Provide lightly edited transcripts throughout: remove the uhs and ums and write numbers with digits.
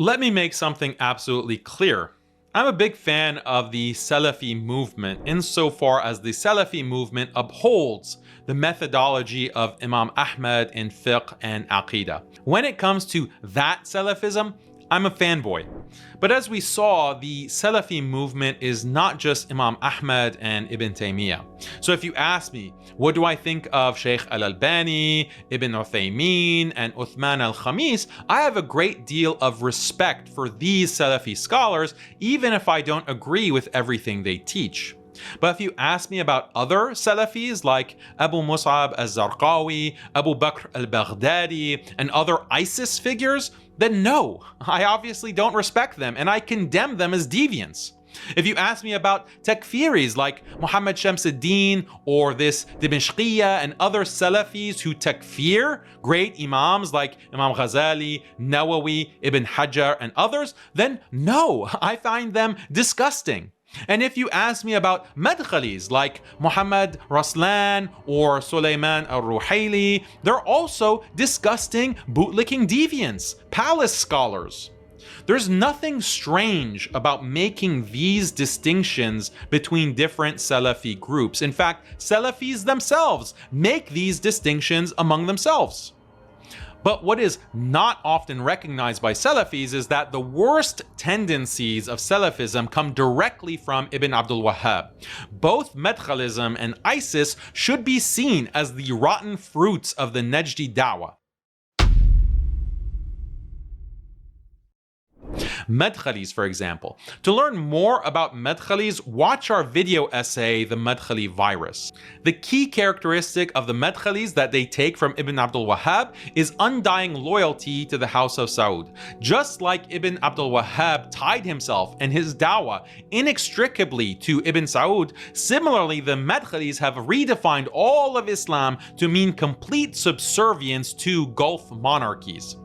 Let me make something absolutely clear. I'm a big fan of the Salafi movement insofar as the Salafi movement upholds the methodology of Imam Ahmad in fiqh and aqidah. When it comes to that Salafism, I'm a fanboy. But as we saw, the Salafi movement is not just Imam Ahmad and Ibn Taymiyyah. So if you ask me, what do I think of Sheikh Al-Albani, Ibn Uthaymeen, and Uthman al-Khamis, I have a great deal of respect for these Salafi scholars, even if I don't agree with everything they teach. But if you ask me about other Salafis like Abu Mus'ab al-Zarqawi, Abu Bakr al-Baghdadi, and other ISIS figures, then no, I obviously don't respect them and I condemn them as deviants. If you ask me about takfiris like Muhammad Shamsuddin or this Dimashqiyya and other Salafis who takfir great imams like Imam Ghazali, Nawawi, Ibn Hajar, and others, then no, I find them disgusting. And if you ask me about Madkhalis like Muhammad Raslan or Sulaiman al-Ruhaili, they're also disgusting bootlicking deviants, palace scholars. There's nothing strange about making these distinctions between different Salafi groups. In fact, Salafis themselves make these distinctions among themselves. But what is not often recognized by Salafis is that the worst tendencies of Salafism come directly from Ibn Abdul Wahhab. Both Madkhalism and ISIS should be seen as the rotten fruits of the Najdi Dawah. Madkhalis, for example. To learn more about Madkhalis, watch our video essay, The Madkhali Virus. The key characteristic of the Madkhalis that they take from Ibn Abdul Wahhab is undying loyalty to the House of Saud. Just like Ibn Abdul Wahhab tied himself and his dawah inextricably to Ibn Saud, similarly the Madkhalis have redefined all of Islam to mean complete subservience to Gulf monarchies.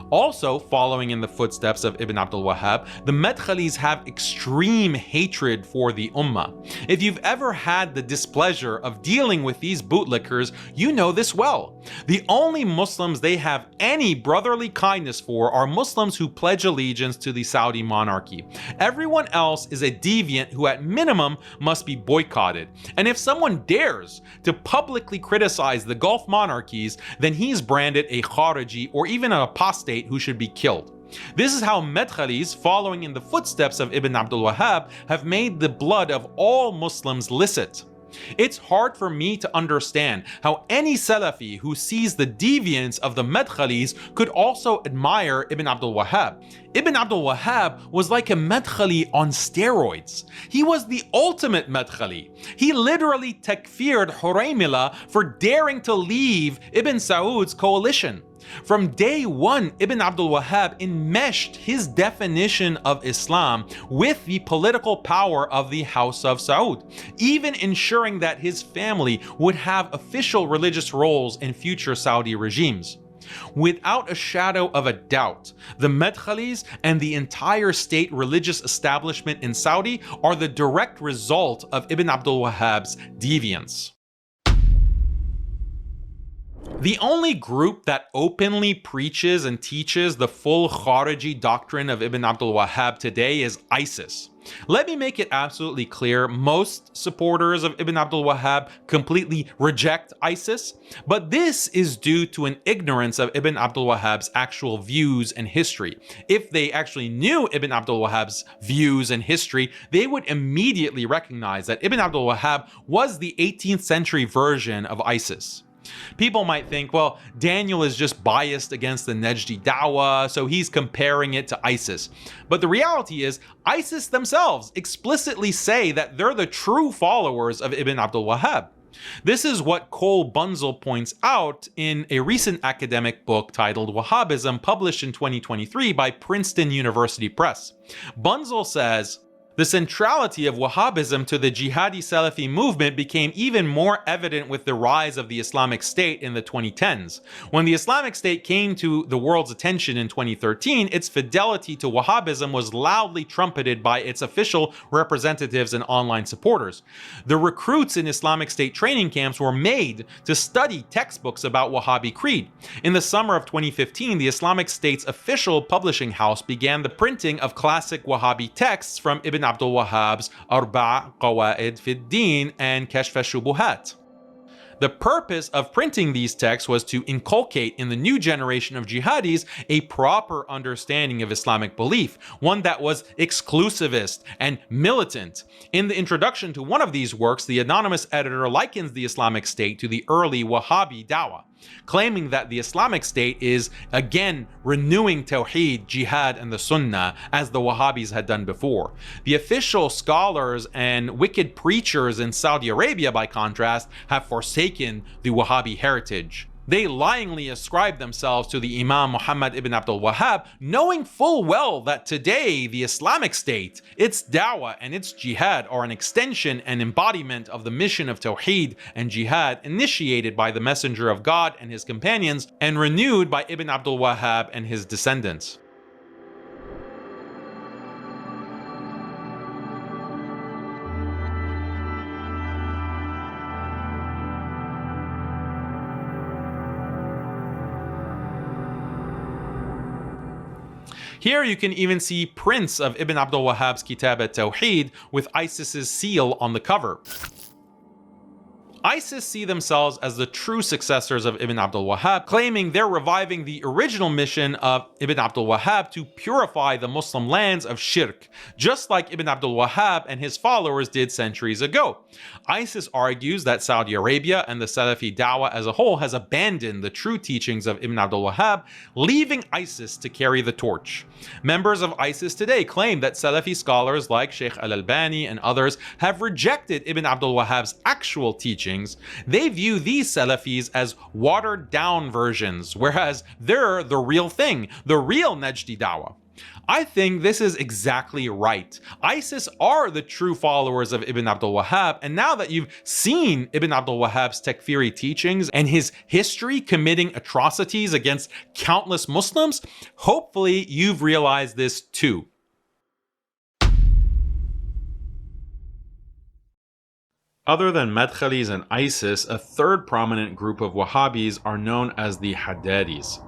Also, following in the footsteps of Ibn Abdul Wahhab, the Madkhalis have extreme hatred for the Ummah. If you've ever had the displeasure of dealing with these bootlickers, you know this well. The only Muslims they have any brotherly kindness for are Muslims who pledge allegiance to the Saudi monarchy. Everyone else is a deviant who at minimum must be boycotted. And if someone dares to publicly criticize the Gulf monarchies, then he's branded a Khariji or even an apostate who should be killed. This is how Madkhalis, following in the footsteps of Ibn Abdul Wahhab, have made the blood of all Muslims licit. It's hard for me to understand how any Salafi who sees the deviance of the Madkhalis could also admire Ibn Abdul Wahhab. Ibn Abdul Wahhab was like a Madkhali on steroids. He was the ultimate Madkhali. He literally takfired Huraymila for daring to leave Ibn Saud's coalition. From day one, Ibn Abdul Wahhab enmeshed his definition of Islam with the political power of the House of Saud, even ensuring that his family would have official religious roles in future Saudi regimes. Without a shadow of a doubt, the Madkhalis and the entire state religious establishment in Saudi are the direct result of Ibn Abdul Wahhab's deviance. The only group that openly preaches and teaches the full Khariji doctrine of Ibn Abdul Wahhab today is ISIS. Let me make it absolutely clear, most supporters of Ibn Abdul Wahhab completely reject ISIS, but this is due to an ignorance of Ibn Abdul Wahhab's actual views and history. If they actually knew Ibn Abdul Wahhab's views and history, they would immediately recognize that Ibn Abdul Wahhab was the 18th century version of ISIS. People might think, well, Daniel is just biased against the Najdi Dawah, so he's comparing it to ISIS. But the reality is, ISIS themselves explicitly say that they're the true followers of Ibn Abdul Wahhab. This is what Cole Bunzel points out in a recent academic book titled Wahhabism, published in 2023 by Princeton University Press. Bunzel says, The centrality of Wahhabism to the jihadi Salafi movement became even more evident with the rise of the Islamic State in the 2010s. When the Islamic State came to the world's attention in 2013, its fidelity to Wahhabism was loudly trumpeted by its official representatives and online supporters. The recruits in Islamic State training camps were made to study textbooks about Wahhabi creed. In the summer of 2015, the Islamic State's official publishing house began the printing of classic Wahhabi texts from Ibn Abdul Wahhab's Arba' Qawaid fi ad-Din and Kashf al-Shubuhat. The purpose of printing these texts was to inculcate in the new generation of jihadis a proper understanding of Islamic belief, one that was exclusivist and militant. In the introduction to one of these works, the anonymous editor likens the Islamic State to the early Wahhabi dawah, claiming that the Islamic State is again renewing Tawheed, Jihad, and the Sunnah as the Wahhabis had done before. The official scholars and wicked preachers in Saudi Arabia, by contrast, have forsaken the Wahhabi heritage. They lyingly ascribe themselves to the Imam Muhammad ibn Abdul Wahhab, knowing full well that today the Islamic State, its dawah and its jihad are an extension and embodiment of the mission of Tawheed and Jihad initiated by the Messenger of God and his companions and renewed by Ibn Abdul Wahhab and his descendants. Here you can even see prints of Ibn Abdul Wahhab's Kitab al-Tawheed with ISIS's seal on the cover. ISIS see themselves as the true successors of Ibn Abdul Wahhab, claiming they're reviving the original mission of Ibn Abdul Wahhab to purify the Muslim lands of shirk, just like Ibn Abdul Wahhab and his followers did centuries ago. ISIS argues that Saudi Arabia and the Salafi dawah as a whole has abandoned the true teachings of Ibn Abdul Wahhab, leaving ISIS to carry the torch. Members of ISIS today claim that Salafi scholars like Sheikh al-Albani and others have rejected Ibn Abdul Wahhab's actual teachings. They view these Salafis as watered down versions, whereas they're the real thing, the real Najdi dawah. I think this is exactly right. ISIS are the true followers of Ibn Abdul Wahhab, and now that you've seen Ibn Abdul Wahhab's takfiri teachings and his history committing atrocities against countless Muslims, hopefully you've realized this too. Other than Madkhalis and ISIS, a third prominent group of Wahhabis are known as the Haddadis.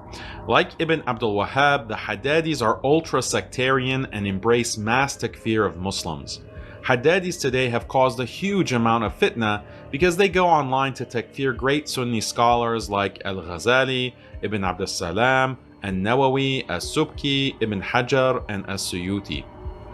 Like Ibn Abdul Wahhab, the Haddadis are ultra-sectarian and embrace mass takfir of Muslims. Haddadis today have caused a huge amount of fitna because they go online to takfir great Sunni scholars like Al-Ghazali, Ibn Abd al-Salam, Al-Nawawi, Al-Subki, Ibn Hajar, and Al-Suyuti.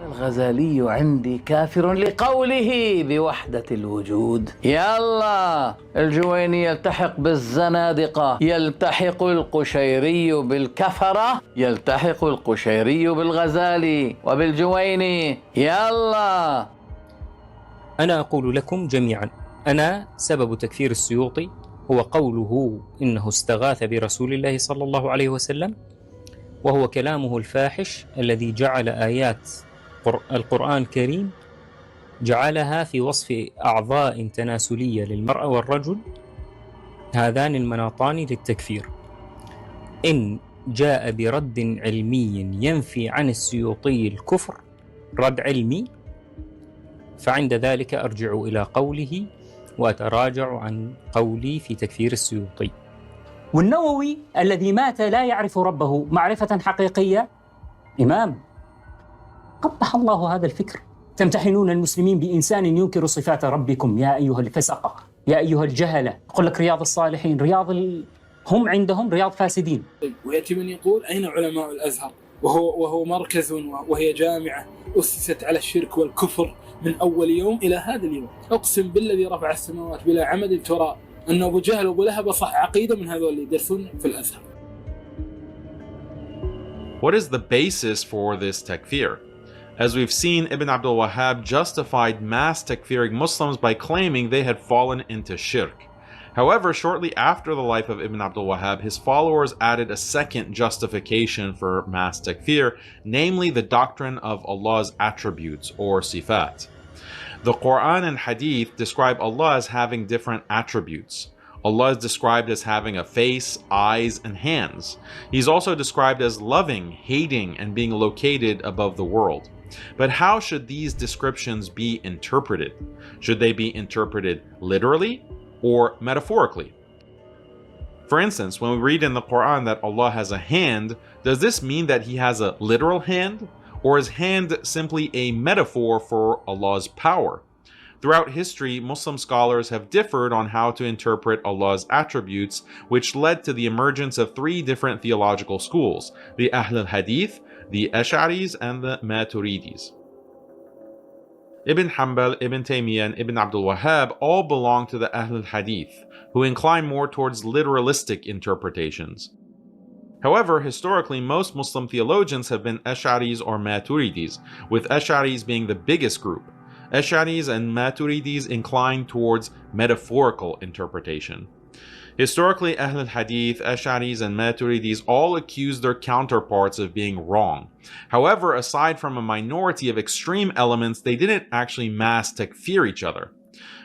الغزالي عندي كافر لقوله بوحدة الوجود. يلا الجويني يلتحق بالزنادقة، يلتحق القشيري بالكفرة، يلتحق القشيري بالغزالي وبالجويني. يلا. أنا أقول لكم جميعا، أنا سبب تكفير السيوطي هو قوله إنه استغاث برسول الله صلى الله عليه وسلم، وهو كلامه الفاحش الذي جعل آيات القرآن الكريم جعلها في وصف أعضاء تناسلية للمرأة والرجل، هذان المناطان للتكفير. إن جاء برد علمي ينفي عن السيوطي الكفر، رد علمي، فعند ذلك أرجع إلى قوله وأتراجع عن قولي في تكفير السيوطي. والنووي الذي مات لا يعرف ربه معرفة حقيقية إمام. قبح الله هذا الفكر. تمتحنون المسلمين بإنسان ينكر صفات ربكم يا أيها الفسقة، يا أيها الجهلة. يقول لك رياض الصالحين، هم عندهم رياض فاسدين. ويأتي من يقول أين علماء الأزهر وهو مركز وهي جامعة أسست على الشرك والكفر من أول يوم إلى هذا اليوم. أقسم بالذي رفع السماوات بلا عمد ترى أن أبو جهل وأبو لهب صح عقيدة من هذول اللي يدرسون في الأزهر. What is the basis for this takfir? As we've seen, Ibn Abdul Wahhab justified mass takfiring Muslims by claiming they had fallen into shirk. However, shortly after the life of Ibn Abdul Wahhab, his followers added a second justification for mass takfir, namely the doctrine of Allah's attributes or sifat. The Quran and Hadith describe Allah as having different attributes. Allah is described as having a face, eyes, and hands. He's also described as loving, hating, and being located above the world. But how should these descriptions be interpreted? Should they be interpreted literally or metaphorically? For instance, when we read in the Quran that Allah has a hand, does this mean that He has a literal hand? Or is hand simply a metaphor for Allah's power? Throughout history, Muslim scholars have differed on how to interpret Allah's attributes, which led to the emergence of three different theological schools: the Ahl al-Hadith, the Ash'aris, and the Maturidis. Ibn Hanbal, Ibn Taymiyyah, and Ibn Abdul Wahhab all belong to the Ahl al-Hadith, who incline more towards literalistic interpretations. However, historically, most Muslim theologians have been Ash'aris or Maturidis, with Ash'aris being the biggest group. Ash'aris and Maturidis incline towards metaphorical interpretation. Historically, Ahl al-Hadith, Ash'aris, and Maturidis all accuse their counterparts of being wrong. However, aside from a minority of extreme elements, they didn't actually mass takfir each other.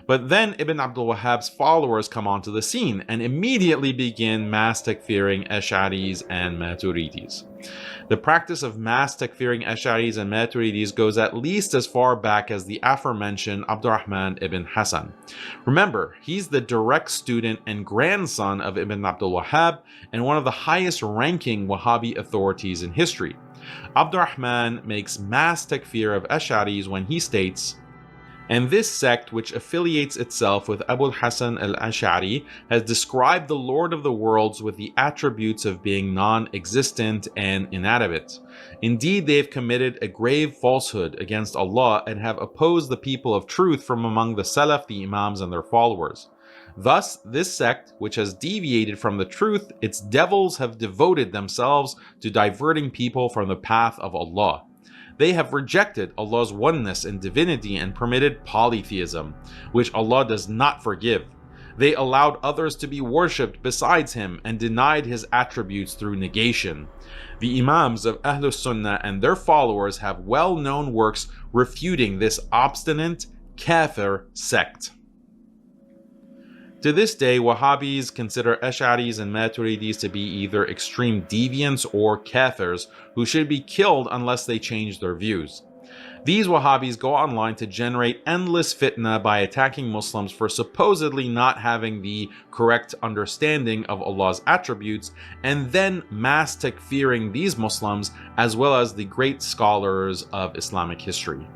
But then Ibn Abdul Wahhab's followers come onto the scene and immediately begin mass takfiring Ash'aris and Maturidis. The practice of mass takfiring Ash'aris and Maturidis goes at least as far back as the aforementioned Abdurrahman ibn Hassan. Remember, he's the direct student and grandson of Ibn Abdul Wahhab and one of the highest ranking Wahhabi authorities in history. Abdurrahman makes mass takfir of Ash'aris when he states, "And this sect, which affiliates itself with Abu Hassan al-Ash'ari, has described the Lord of the worlds with the attributes of being non-existent and inanimate. Indeed, they have committed a grave falsehood against Allah and have opposed the people of truth from among the Salaf, the Imams, and their followers. Thus, this sect, which has deviated from the truth, its devils have devoted themselves to diverting people from the path of Allah. They have rejected Allah's oneness and divinity and permitted polytheism, which Allah does not forgive. They allowed others to be worshipped besides Him and denied His attributes through negation. The Imams of Ahlus Sunnah and their followers have well-known works refuting this obstinate, kafir sect." To this day, Wahhabis consider Ash'aris and Maturidis to be either extreme deviants or kafirs who should be killed unless they change their views. These Wahhabis go online to generate endless fitna by attacking Muslims for supposedly not having the correct understanding of Allah's attributes, and then mass takfiring these Muslims as well as the great scholars of Islamic history.